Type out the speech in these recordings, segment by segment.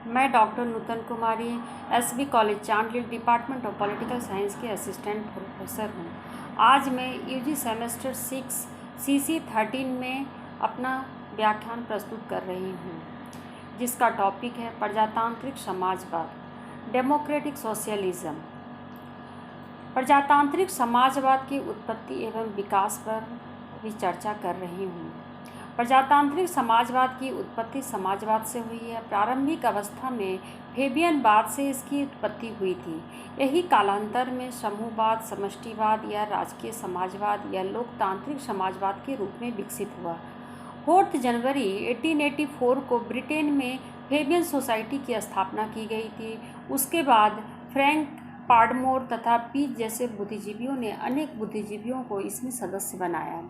मैं doctor Nutan Kumari SB college Chandil department of political science के assistant professor हूँ। आज मैं यूजी सेमेस्टर 6 सीसी 13 में अपना व्याख्यान प्रस्तुत कर रही हूँ, जिसका टॉपिक है प्रजातांत्रिक समाजवाद, डेमोक्रेटिक सोशलिज्म। प्रजातांत्रिक समाजवाद की उत्पत्ति एवं विकास पर भी चर्चा कर रही हूँ। प्रजातांत्रिक समाजवाद की उत्पत्ति समाजवाद से हुई है। प्रारंभिक अवस्था में फेबियनवाद से इसकी उत्पत्ति हुई थी। यही कालांतर में समूहवाद, समष्टिवाद या राजकीय समाजवाद या लोकतांत्रिक समाजवाद के रूप में विकसित हुआ। 4 जनवरी 1884 को ब्रिटेन में फेबियन सोसाइटी की स्थापना की गई थी। उसके बाद फ्रैंक पार्डमोर तथा पीज जैसे बुद्धिजीवियों ने अनेक बुद्धिजीवियों को इसमें सदस्य बनाया।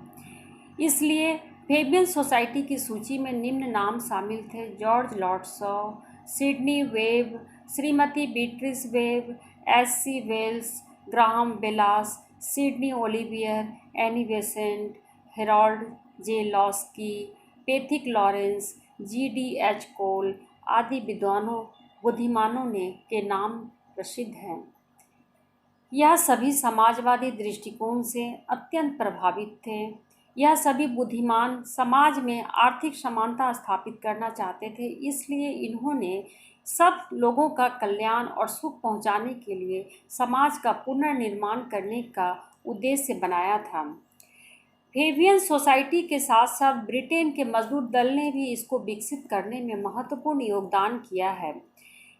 इसलिए फेबियन सोसाइटी की सूची में निम्न नाम शामिल थे: George Lord Shaw, Sidney Webb, श्रीमती Beatrice Webb, S C. Wells, Graham Wallas, Sidney Olivier, Annie Besant, Harold J Laski, Pethick Lawrence, G D H. Cole आदि विद्वानों बुद्धिमानों ने के नाम प्रसिद्ध हैं। यह सभी समाजवादी दृष्टिकोण से अत्यंत प्रभावित थे। यह सभी बुद्धिमान समाज में आर्थिक समानता स्थापित करना चाहते थे, इसलिए इन्होंने सब लोगों का कल्याण और सुख पहुंचाने के लिए समाज का पुनर्निर्माण करने का उद्देश्य बनाया था। फेबियन सोसाइटी के साथ साथ ब्रिटेन के मजदूर दल ने भी इसको विकसित करने में महत्वपूर्ण योगदान किया है।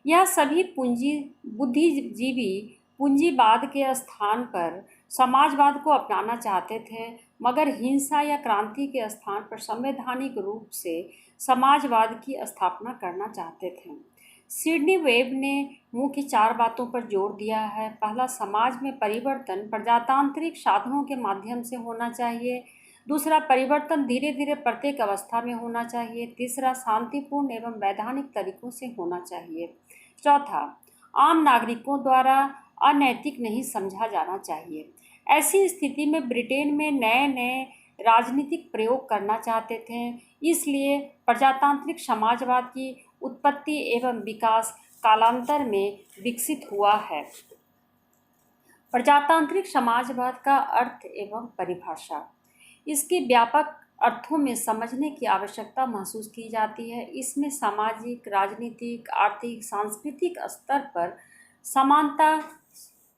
यह सभी बुद्धिजीवी पूंजीवाद के स्थान पर समाजवाद को अपनाना चाहते थे, मगर हिंसा या क्रांति के स्थान पर संवैधानिक रूप से समाजवाद की स्थापना करना चाहते थे। सिडनी वेब ने मुख्य 4 बातों पर जोर दिया है। पहला, समाज में परिवर्तन प्रजातांत्रिक साधनों के माध्यम से होना चाहिए। दूसरा, परिवर्तन धीरे धीरे प्रत्येक अवस्था में होना चाहिए। तीसरा, शांतिपूर्ण एवं वैधानिक तरीकों से होना चाहिए। चौथा, आम नागरिकों द्वारा अनैतिक नहीं समझा जाना चाहिए। ऐसी स्थिति में ब्रिटेन में नए नए राजनीतिक प्रयोग करना चाहते थे, इसलिए प्रजातांत्रिक समाजवाद की उत्पत्ति एवं विकास कालांतर में विकसित हुआ है। प्रजातांत्रिक समाजवाद का अर्थ एवं परिभाषा। इसकी व्यापक अर्थों में समझने की आवश्यकता महसूस की जाती है। इसमें सामाजिक, राजनीतिक, आर्थिक, सांस्कृतिक स्तर पर समानता,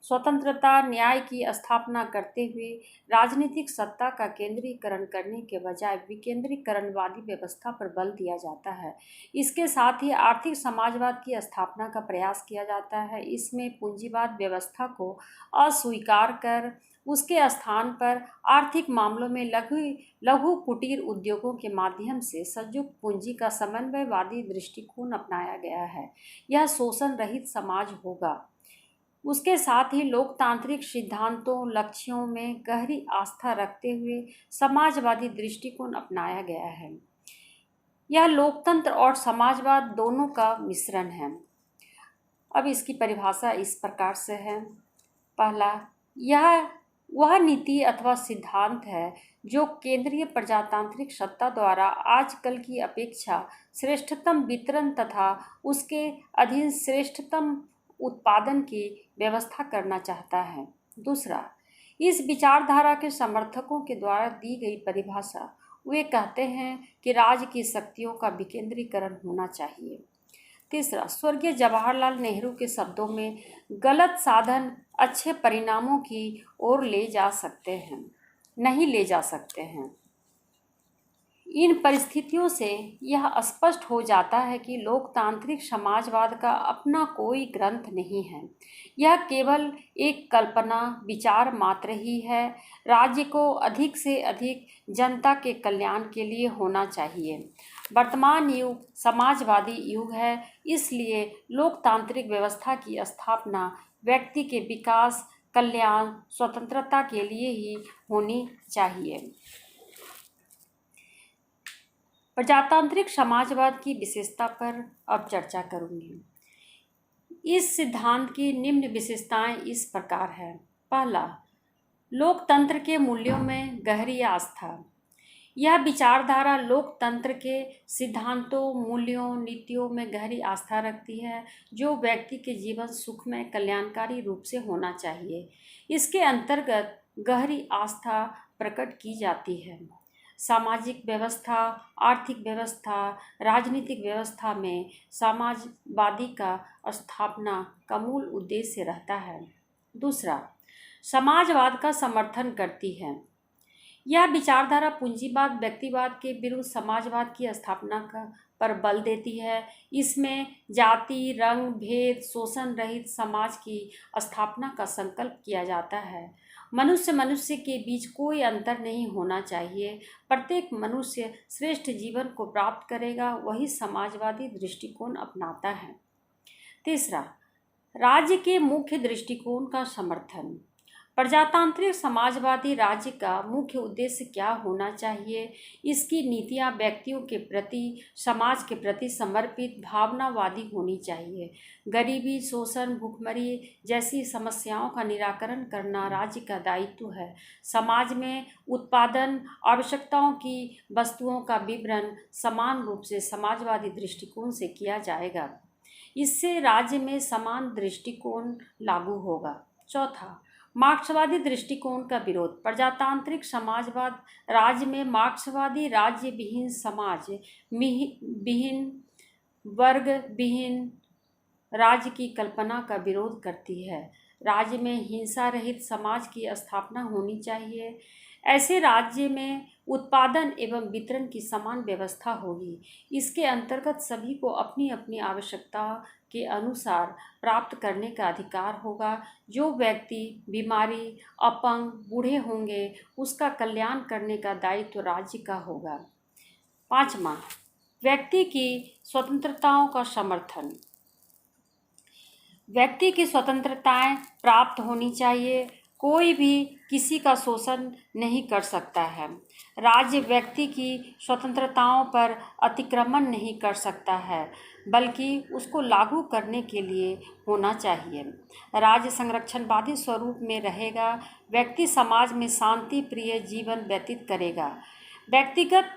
स्वतंत्रता, न्याय की स्थापना करते हुए राजनीतिक सत्ता का केंद्रीकरण करने के बजाय विकेंद्रीकरणवादी व्यवस्था पर बल दिया जाता है। इसके साथ ही आर्थिक समाजवाद की स्थापना का प्रयास किया जाता है। इसमें पूंजीवाद व्यवस्था को अस्वीकार कर उसके स्थान पर आर्थिक मामलों में लघु कुटीर उद्योगों के माध्यम से संयुक्त पूंजी का समन्वयवादी दृष्टिकोण अपनाया गया है। यह शोषण रहित समाज होगा। उसके साथ ही लोकतांत्रिक सिद्धांतों, लक्ष्यों में गहरी आस्था रखते हुए समाजवादी दृष्टिकोण अपनाया गया है। यह लोकतंत्र और समाजवाद दोनों का मिश्रण है। अब इसकी परिभाषा इस प्रकार से है। पहला, यह वह नीति अथवा सिद्धांत है जो केंद्रीय प्रजातांत्रिक सत्ता द्वारा आजकल की अपेक्षा श्रेष्ठतम वितरण तथा उसके अधीन श्रेष्ठतम उत्पादन की व्यवस्था करना चाहता है। दूसरा, इस विचारधारा के समर्थकों के द्वारा दी गई परिभाषा, वे कहते हैं कि राज्य की शक्तियों का विकेंद्रीकरण होना चाहिए। तीसरा, स्वर्गीय जवाहरलाल नेहरू के शब्दों में, गलत साधन अच्छे परिणामों की ओर नहीं ले जा सकते हैं। इन परिस्थितियों से यह स्पष्ट हो जाता है कि लोकतांत्रिक समाजवाद का अपना कोई ग्रंथ नहीं है। यह केवल एक कल्पना विचार मात्र ही है। राज्य को अधिक से अधिक जनता के कल्याण के लिए होना चाहिए। वर्तमान युग समाजवादी युग है, इसलिए लोकतांत्रिक व्यवस्था की स्थापना व्यक्ति के विकास, कल्याण, स्वतंत्रता के लिए ही होनी चाहिए। प्रजातांत्रिक समाजवाद की विशेषता पर अब चर्चा करूंगी। इस सिद्धांत की निम्न विशेषताएं इस प्रकार है। पहला, लोकतंत्र के मूल्यों में गहरी आस्था। यह विचारधारा लोकतंत्र के सिद्धांतों, मूल्यों, नीतियों में गहरी आस्था रखती है, जो व्यक्ति के जीवन सुखमय, कल्याणकारी रूप से होना चाहिए। इसके अंतर्गत गहरी आस्था प्रकट की जाती है। सामाजिक व्यवस्था, आर्थिक व्यवस्था, राजनीतिक व्यवस्था में समाजवादी का स्थापना का मूल उद्देश्य रहता है। दूसरा, समाजवाद का समर्थन करती है। यह विचारधारा पूंजीवाद, व्यक्तिवाद के विरुद्ध समाजवाद की स्थापना पर बल देती है। इसमें जाति, रंग, भेद, शोषण रहित समाज की स्थापना का संकल्प किया जाता है। मनुष्य के बीच कोई अंतर नहीं होना चाहिए। प्रत्येक मनुष्य श्रेष्ठ जीवन को प्राप्त करेगा, वही समाजवादी दृष्टिकोण अपनाता है। तीसरा, राज्य के मुख्य दृष्टिकोण का समर्थन। प्रजातांत्रिक समाजवादी राज्य का मुख्य उद्देश्य क्या होना चाहिए? इसकी नीतियां व्यक्तियों के प्रति, समाज के प्रति समर्पित, भावनावादी होनी चाहिए। गरीबी, शोषण, भूखमरी जैसी समस्याओं का निराकरण करना राज्य का दायित्व है। समाज में उत्पादन आवश्यकताओं की वस्तुओं का वितरण समान रूप से समाजवादी दृष्टिकोण से किया जाएगा। इससे राज्य में समान दृष्टिकोण लागू होगा। चौथा, मार्क्सवादी दृष्टिकोण का विरोध। प्रजातांत्रिक समाजवाद राज्य में मार्क्सवादी राज्य विहीन, समाज विहीन, वर्ग विहीन राज्य की कल्पना का विरोध करती है। राज्य में हिंसा रहित समाज की स्थापना होनी चाहिए। ऐसे राज्य में उत्पादन एवं वितरण की समान व्यवस्था होगी। इसके अंतर्गत सभी को अपनी अपनी आवश्यकता के अनुसार प्राप्त करने का अधिकार होगा। जो व्यक्ति बीमारी, अपंग, बूढ़े होंगे, उसका कल्याण करने का दायित्व राज्य का होगा। पाँचवां, व्यक्ति की स्वतंत्रताओं का समर्थन। व्यक्ति की स्वतंत्रताएं प्राप्त होनी चाहिए। कोई भी किसी का शोषण नहीं कर सकता है। राज्य व्यक्ति की स्वतंत्रताओं पर अतिक्रमण नहीं कर सकता है, बल्कि उसको लागू करने के लिए होना चाहिए। राज्य संरक्षणवादी स्वरूप में रहेगा। व्यक्ति समाज में शांति प्रिय जीवन व्यतीत करेगा। व्यक्तिगत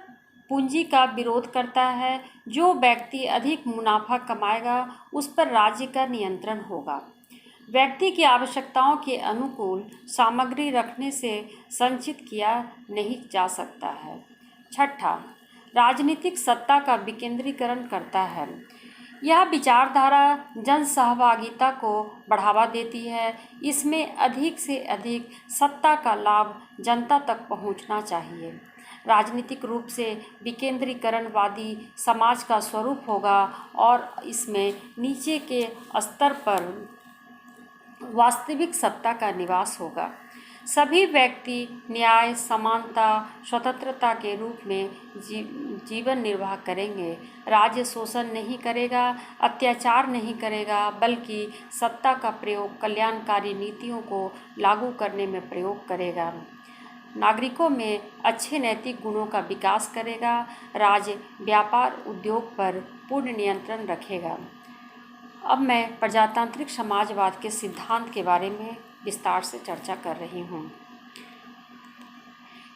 पूंजी का विरोध करता है। जो व्यक्ति अधिक मुनाफा कमाएगा, उस पर राज्य का नियंत्रण होगा। व्यक्ति की आवश्यकताओं के अनुकूल सामग्री रखने से संचित किया नहीं जा सकता है। छठा, राजनीतिक सत्ता का विकेंद्रीकरण करता है। यह विचारधारा जन सहभागिता को बढ़ावा देती है। इसमें अधिक से अधिक सत्ता का लाभ जनता तक पहुंचना चाहिए। राजनीतिक रूप से विकेंद्रीकरणवादी समाज का स्वरूप होगा और इसमें नीचे के स्तर पर वास्तविक सत्ता का निवास होगा। सभी व्यक्ति न्याय, समानता, स्वतंत्रता के रूप में जीवन निर्वाह करेंगे। राज्य शोषण नहीं करेगा, अत्याचार नहीं करेगा, बल्कि सत्ता का प्रयोग कल्याणकारी नीतियों को लागू करने में प्रयोग करेगा। नागरिकों में अच्छे नैतिक गुणों का विकास करेगा। राज्य व्यापार उद्योग पर पूर्ण नियंत्रण रखेगा। अब मैं प्रजातांत्रिक समाजवाद के सिद्धांत के बारे में विस्तार से चर्चा कर रही हूँ।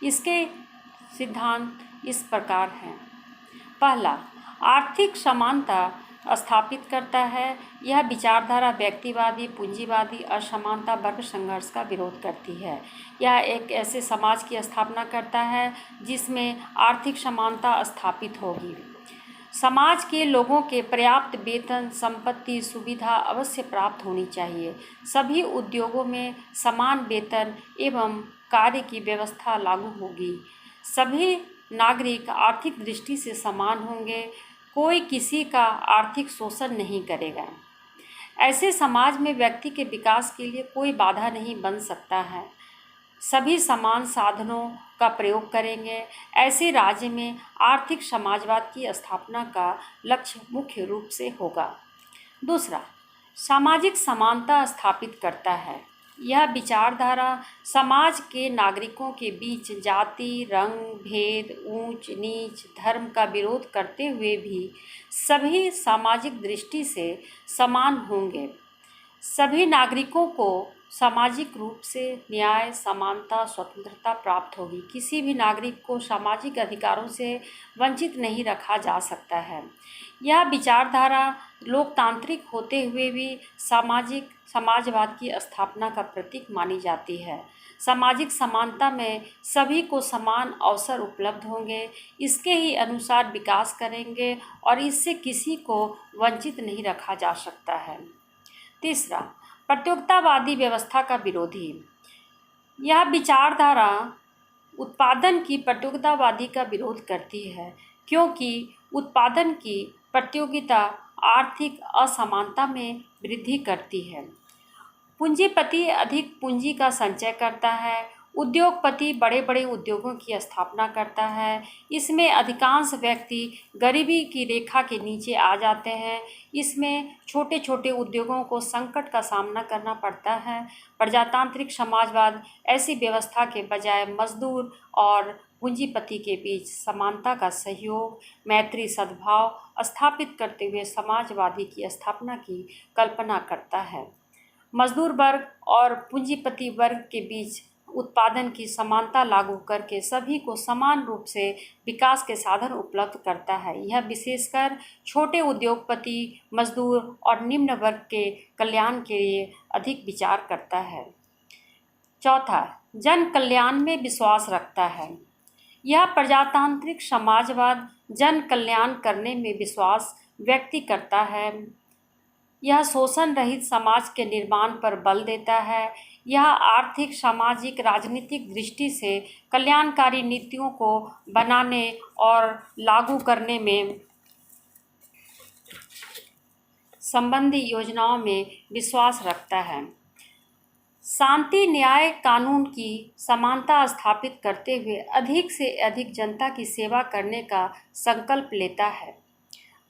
इसके सिद्धांत इस प्रकार हैं। पहला, आर्थिक समानता स्थापित करता है। यह विचारधारा व्यक्तिवादी, पूंजीवादी असमानता, वर्ग संघर्ष का विरोध करती है। यह एक ऐसे समाज की स्थापना करता है जिसमें आर्थिक समानता स्थापित होगी। समाज के लोगों के पर्याप्त वेतन, संपत्ति, सुविधा अवश्य प्राप्त होनी चाहिए। सभी उद्योगों में समान वेतन एवं कार्य की व्यवस्था लागू होगी। सभी नागरिक आर्थिक दृष्टि से समान होंगे। कोई किसी का आर्थिक शोषण नहीं करेगा। ऐसे समाज में व्यक्ति के विकास के लिए कोई बाधा नहीं बन सकता है। सभी समान साधनों का प्रयोग करेंगे। ऐसे राज्य में आर्थिक समाजवाद की स्थापना का लक्ष्य मुख्य रूप से होगा। दूसरा, सामाजिक समानता स्थापित करता है। यह विचारधारा समाज के नागरिकों के बीच जाति, रंग, भेद, ऊंच नीच, धर्म का विरोध करते हुए भी सभी सामाजिक दृष्टि से समान होंगे। सभी नागरिकों को सामाजिक रूप से न्याय, समानता, स्वतंत्रता प्राप्त होगी। किसी भी नागरिक को सामाजिक अधिकारों से वंचित नहीं रखा जा सकता है। यह विचारधारा लोकतांत्रिक होते हुए भी समाजवाद की स्थापना का प्रतीक मानी जाती है। सामाजिक समानता में सभी को समान अवसर उपलब्ध होंगे, इसके ही अनुसार विकास करेंगे और इससे किसी को वंचित नहीं रखा जा सकता है। तीसरा, प्रतियोगितावादी व्यवस्था का विरोधी। यह विचारधारा उत्पादन की प्रतियोगितावादी का विरोध करती है, क्योंकि उत्पादन की प्रतियोगिता आर्थिक असमानता में वृद्धि करती है। पूंजीपति अधिक पूंजी का संचय करता है, उद्योगपति बड़े बड़े उद्योगों की स्थापना करता है। इसमें अधिकांश व्यक्ति गरीबी की रेखा के नीचे आ जाते हैं। इसमें छोटे छोटे उद्योगों को संकट का सामना करना पड़ता है। प्रजातांत्रिक समाजवाद ऐसी व्यवस्था के बजाय मजदूर और पूंजीपति के बीच समानता का सहयोग, मैत्री, सद्भाव स्थापित करते हुए समाजवादी की स्थापना की कल्पना करता है। मजदूर वर्ग और पूंजीपति वर्ग के बीच उत्पादन की समानता लागू करके सभी को समान रूप से विकास के साधन उपलब्ध करता है। यह विशेषकर छोटे उद्योगपति, मजदूर और निम्न वर्ग के कल्याण के लिए अधिक विचार करता है। चौथा, जन कल्याण में विश्वास रखता है। यह प्रजातांत्रिक समाजवाद जन कल्याण करने में विश्वास व्यक्त करता है। यह शोषण रहित समाज के निर्माण पर बल देता है। यह आर्थिक, सामाजिक, राजनीतिक दृष्टि से कल्याणकारी नीतियों को बनाने और लागू करने में संबंधी योजनाओं में विश्वास रखता है। शांति, न्याय, कानून की समानता स्थापित करते हुए अधिक से अधिक जनता की सेवा करने का संकल्प लेता है।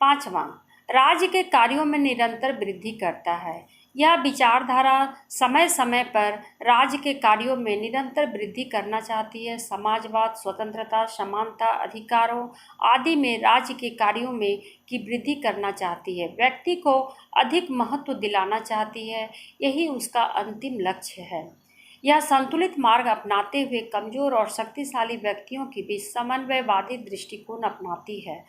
पाँचवां, राज्य के कार्यों में निरंतर वृद्धि करता है। यह विचारधारा समय समय पर राज्य के कार्यों में निरंतर वृद्धि करना चाहती है। समाजवाद स्वतंत्रता, समानता, अधिकारों आदि में राज्य के कार्यों में की वृद्धि करना चाहती है। व्यक्ति को अधिक महत्व दिलाना चाहती है, यही उसका अंतिम लक्ष्य है। यह संतुलित मार्ग अपनाते हुए कमजोर और शक्तिशाली व्यक्तियों के बीच समन्वयवादी दृष्टिकोण अपनाती है।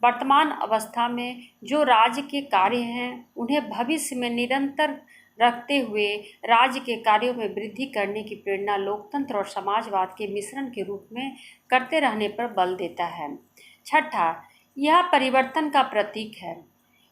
वर्तमान अवस्था में जो राज्य के कार्य हैं उन्हें भविष्य में निरंतर रखते हुए राज्य के कार्यों में वृद्धि करने की प्रेरणा लोकतंत्र और समाजवाद के मिश्रण के रूप में करते रहने पर बल देता है। छठा, यह परिवर्तन का प्रतीक है।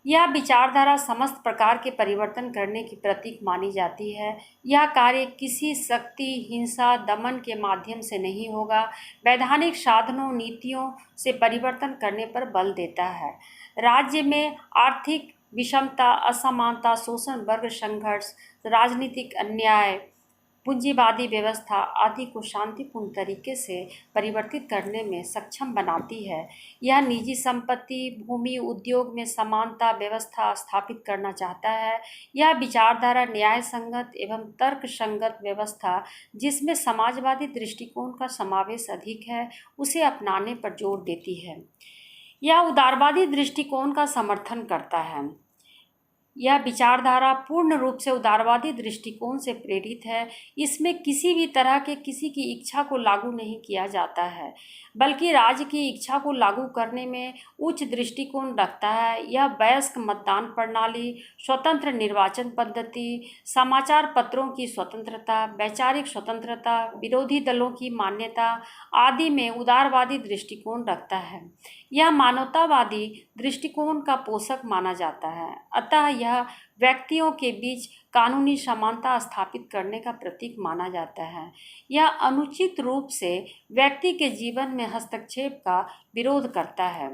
यह विचारधारा समस्त प्रकार के परिवर्तन करने की प्रतीक मानी जाती है। यह कार्य किसी शक्ति, हिंसा, दमन के माध्यम से नहीं होगा, वैधानिक साधनों, नीतियों से परिवर्तन करने पर बल देता है। राज्य में आर्थिक विषमता, असमानता, शोषण, वर्ग संघर्ष, राजनीतिक अन्याय, पूंजीवादी व्यवस्था आदि को शांतिपूर्ण तरीके से परिवर्तित करने में सक्षम बनाती है। यह निजी संपत्ति, भूमि, उद्योग में समानता व्यवस्था स्थापित करना चाहता है। यह विचारधारा न्याय संगत एवं तर्क संगत व्यवस्था, जिसमें समाजवादी दृष्टिकोण का समावेश अधिक है, उसे अपनाने पर जोर देती है। यह उदारवादी दृष्टिकोण का समर्थन करता है। यह विचारधारा पूर्ण रूप से उदारवादी दृष्टिकोण से प्रेरित है। इसमें किसी भी तरह के किसी की इच्छा को लागू नहीं किया जाता है, बल्कि राज्य की इच्छा को लागू करने में उच्च दृष्टिकोण रखता है। यह वयस्क मतदान प्रणाली, स्वतंत्र निर्वाचन पद्धति, समाचार पत्रों की स्वतंत्रता, वैचारिक स्वतंत्रता, विरोधी दलों की मान्यता आदि में उदारवादी दृष्टिकोण रखता है। यह मानवतावादी दृष्टिकोण का पोषक माना जाता है। अतः यह व्यक्तियों के बीच कानूनी समानता स्थापित करने का प्रतीक माना जाता है। यह अनुचित रूप से व्यक्ति के जीवन में हस्तक्षेप का विरोध करता है।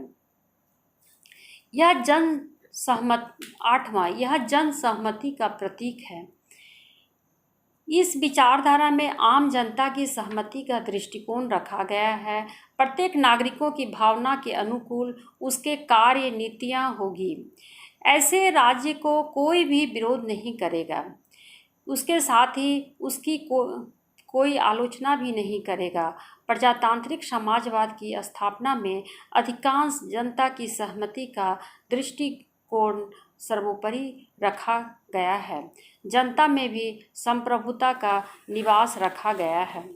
आठवां, यह जन सहमति का प्रतीक है। इस विचारधारा में आम जनता की सहमति का दृष्टिकोण रखा गया है। प्रत्येक नागरिकों की भावना के अनुकूल उसके कार्य नीतियाँ होगी। ऐसे राज्य को कोई भी विरोध नहीं करेगा, उसके साथ ही उसकी कोई आलोचना भी नहीं करेगा। प्रजातांत्रिक समाजवाद की स्थापना में अधिकांश जनता की सहमति का दृष्टिकोण सर्वोपरि रखा गया है। जनता में भी संप्रभुता का निवास रखा गया है।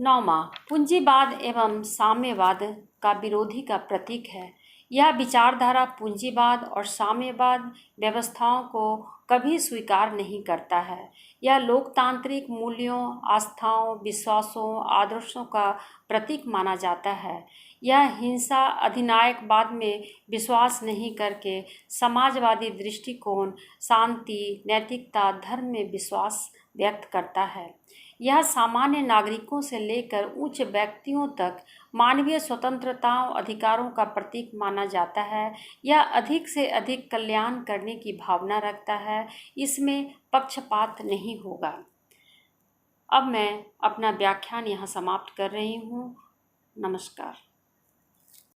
9वां, पूंजीवाद एवं साम्यवाद का विरोधी का प्रतीक है। यह विचारधारा पूंजीवाद और साम्यवाद व्यवस्थाओं को कभी स्वीकार नहीं करता है। यह लोकतांत्रिक मूल्यों, आस्थाओं, विश्वासों, आदर्शों का प्रतीक माना जाता है। यह हिंसा, अधिनायकवाद में विश्वास नहीं करके समाजवादी दृष्टिकोण, शांति, नैतिकता, धर्म में विश्वास व्यक्त करता है। यह सामान्य नागरिकों से लेकर उच्च व्यक्तियों तक मानवीय स्वतंत्रताओं, अधिकारों का प्रतीक माना जाता है। यह अधिक से अधिक कल्याण करने की भावना रखता है। इसमें पक्षपात नहीं होगा। अब मैं अपना व्याख्यान यहाँ समाप्त कर रही हूँ। नमस्कार।